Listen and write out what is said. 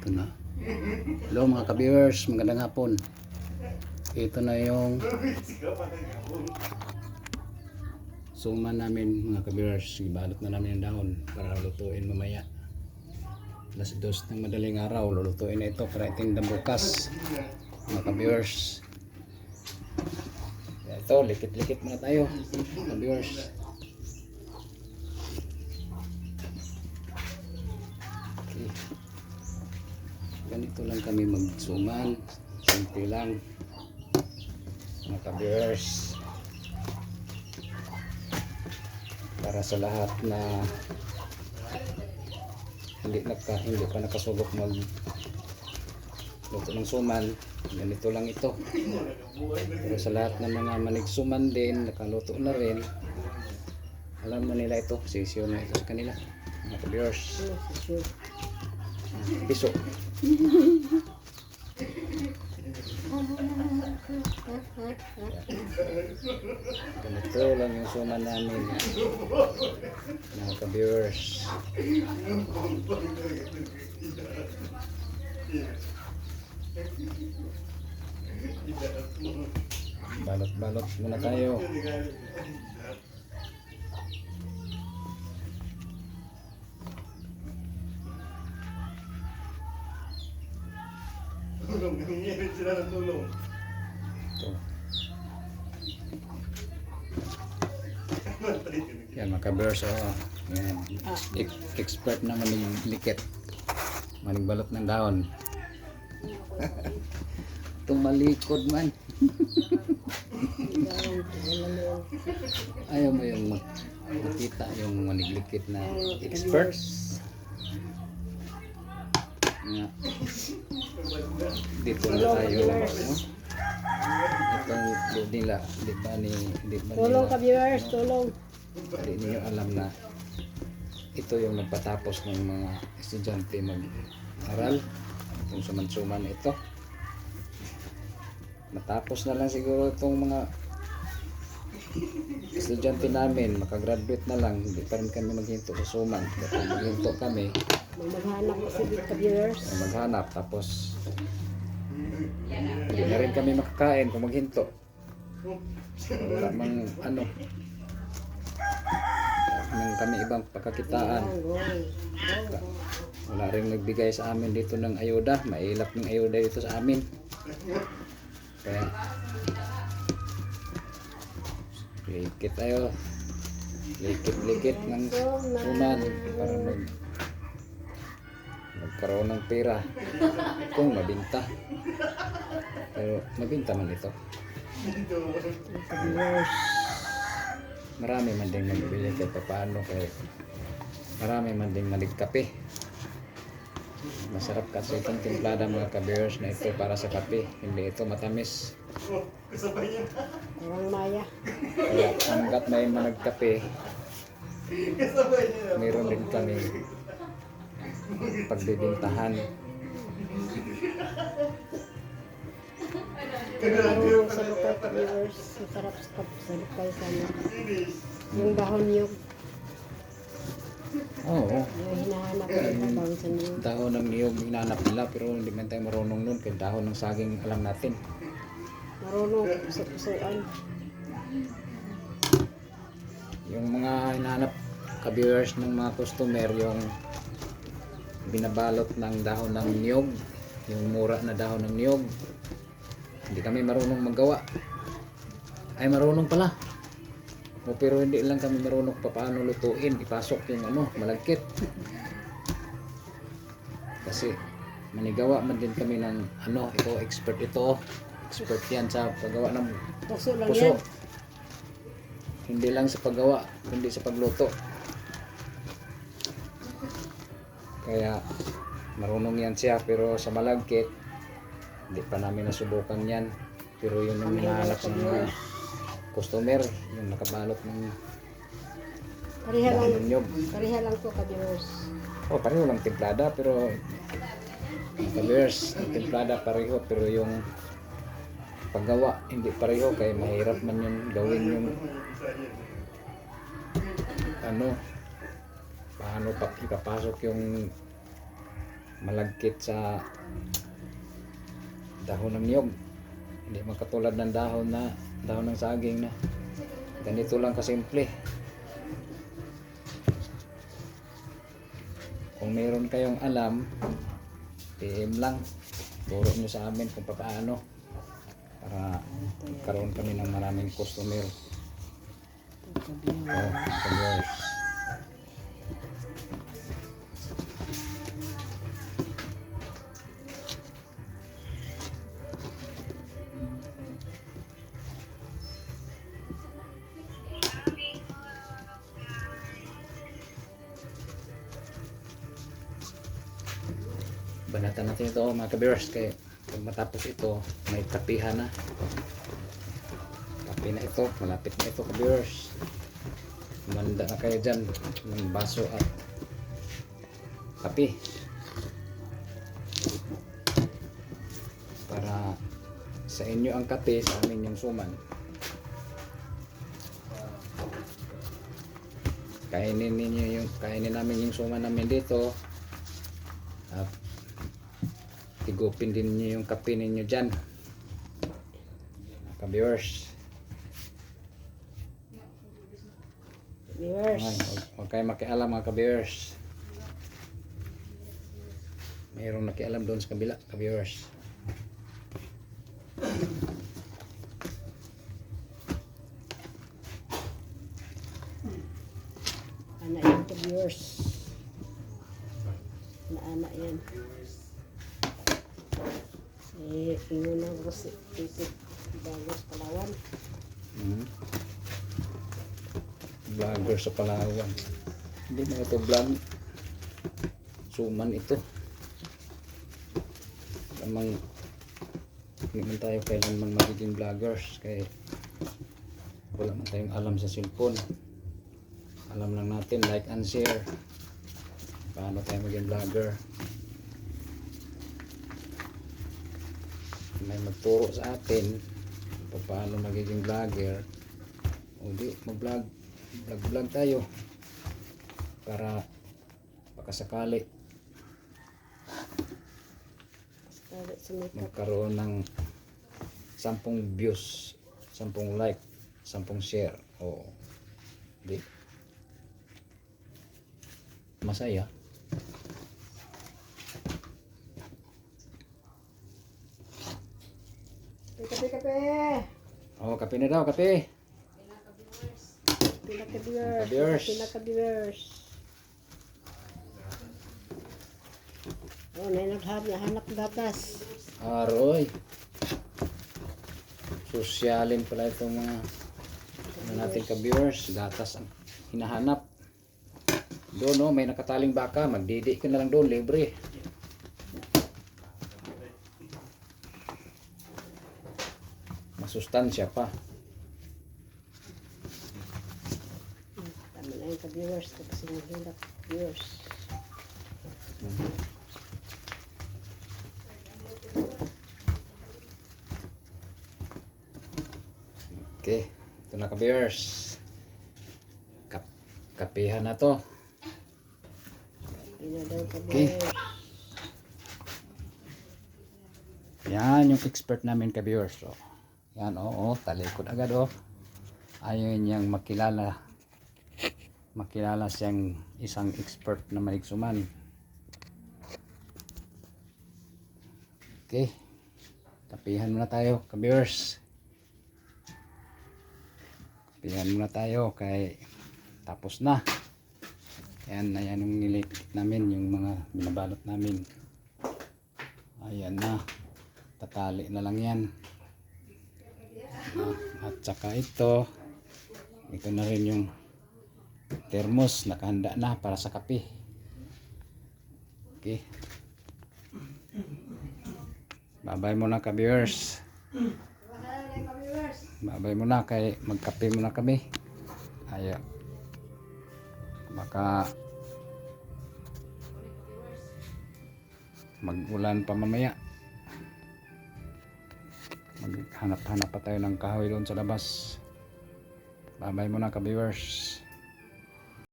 Ito na. Hello mga ka-viewers, magandang hapon. Ito na yung suman namin mga ka-viewers. Ibalot na namin yung dahon para lutuin mamaya. Alas 2 ng madaling araw, lulutuin na ito para itinda bukas mga ka-viewers. Ito, likit-likit muna tayo mga ka-viewers. Okay. Ganito lang kami magsuman, simple lang mga ka-viewers, para sa lahat na hindi pa nakasubok mag luto ng suman. Ganito lang ito, pero sa lahat ng mga manigsuman din, nakaluto na rin, alam na nila ito, sisiyo na ito sa kanila mga ka-viewers. Piso. Ganito lang yung suman namin mga ka-viewers. Balot-balot muna tayo. Nanginginig sila ng tulong. Ito. Yan mga ka-viewers, yan. Expert na manikit, manigbalot ng dahon. Tumalikod man. Ayaw mo yung makita yung maniglikit na experts. Nga. Dito na tayo lang, no? Itong nila, di ba Tulong ka viewers, tulong. Hindi niyo alam na ito yung nagpatapos ng mga estudyante mag-aral. Itong suman-suman ito. Matapos na lang siguro itong mga estudyante namin, makagraduate na lang, hindi pa rin kami maghinto sa suman. Kapag maghinto kami, Maghanap kasi dito ka viewers. maghanap, tapos hindi na rin kami makakain kung maghinto. Wala mang ano, nang kami ibang pagkakitaan. Wala rin nagbigay sa amin dito ng ayuda, mailap ng ayuda dito sa amin. Kaya likit tayo, likit ng suman para magkaroon ng pera kung mabinta. Pero mabinta man ito. Viewers. Marami man din magbili kahit paano, kaya marami man din maligkape. Masarap kasi itong timplada mga ka-viewers na ito para sa kape, hindi ito matamis. Kasabay niya. Walang maya. Kaya hanggat may managkape, Kasabay niya. meron din kami pagbibintahan. Yung sa lokal ka viewers, masarap sa lokal sana. Yung dahon niyog, Oo, yung hinahanap ko yung dahon sa niyog. dahon ng niyog hinanap nila, pero hindi man tayo marunong nun, kaya dahon ng saging alam natin. Marunong puso-pusuan. Yung mga hinahanap ka-viewers ng mga customer, yung binabalot ng dahon ng niyog, yung mura na dahon ng niyog, hindi kami marunong magawa. Ay, marunong pala, pero hindi lang kami marunong paano lutuin, ipasok yung malagkit. Kasi manigawa man din kami ng ito, expert yan sa paggawa ng Puso lang puso. yan. Hindi lang sa paggawa, kundi sa pagluto. Kaya marunong yan siya, pero sa malagkit hindi pa namin nasubukan yan. Pero yun yung hinahanap ng mga customer, yung nakabalot ng Pareha dahon lang, ng niyog. pareha lang to ka viewers. Pareho lang timplada, pero ka-viewers, ang timplada pareho, pero yung paggawa hindi pareho, kaya mahirap man yung gawin yung paano ipapasok yung malagkit sa dahon ng niyog. Hindi makatulad ng dahon ng saging na ganito lang kasimple. Kung meron kayong alam, PM lang, turo nyo sa amin kung paano para magkaroon kami ng maraming customer. Viewers. Banatan natin ito mga ka-viewers, kaya pag matapos ito may kapihan na. Kape na ito, malapit na ito ka-viewers. Manda na kayo dyan ng baso at kape para sa inyo ang kape, sa amin yung suman. Kainin namin yung suman namin dito at tigupin din niyo yung kape ninyo dyan ka-viewers. Viewers. Huwag kayo makialam mga ka-viewers. Mayroong nakialam doon sa kabila ka-viewers. Anak yan to viewers. Anak yan. Ingon na ko si Isip Bagos Palawan. Vlogger sa Palawan. Hindi na ito vlog. Suman ito. Lamang hindi man tayo kailanman magiging vloggers kaya wala man tayong alam sa cellphone. Alam lang natin like and share. Paano tayo maging vlogger? May magturo sa atin kung paano magiging vlogger. O di mag-vlog tayo para pakasakali magkaroon ng 10 views, 10 like, 10 share. O di masaya. Kape. Oh, kape na daw, kape. Pinaka-viewers. Oh, hanap gatas. Aroy. Sosyalin pala itong mga nating ka-viewers. Gatas ang hinahanap. Doon, no, may nakataling baka. Magdidi ka na lang doon, libre. Masustansya pa. Tama na yung ka-viewers. Tapos yung hirap viewers. Okay. Ito na ka-viewers. Kapihan na to. Yun na daw Okay. ka-viewers. Yan yung expert namin ka-viewers. So, yan, oo, talikod agad, oh. Ayaw niyang makilala siyang isang expert na maigsuman. Okay, kapihan muna tayo ka-viewers. Kapihan muna tayo kay tapos na. Ayan yung nilipit namin, yung mga binabalot namin. Ayan na, tatali na lang yan. At saka ito na rin yung thermos, nakahanda na para sa kape. Okay, babay muna ka-viewers. Babay muna kay magkape muna kami. Ayan, baka mag-ulan pa mamaya. Maghanap-hanap pa tayo ng kahoy doon sa labas. Babay muna ka-viewers.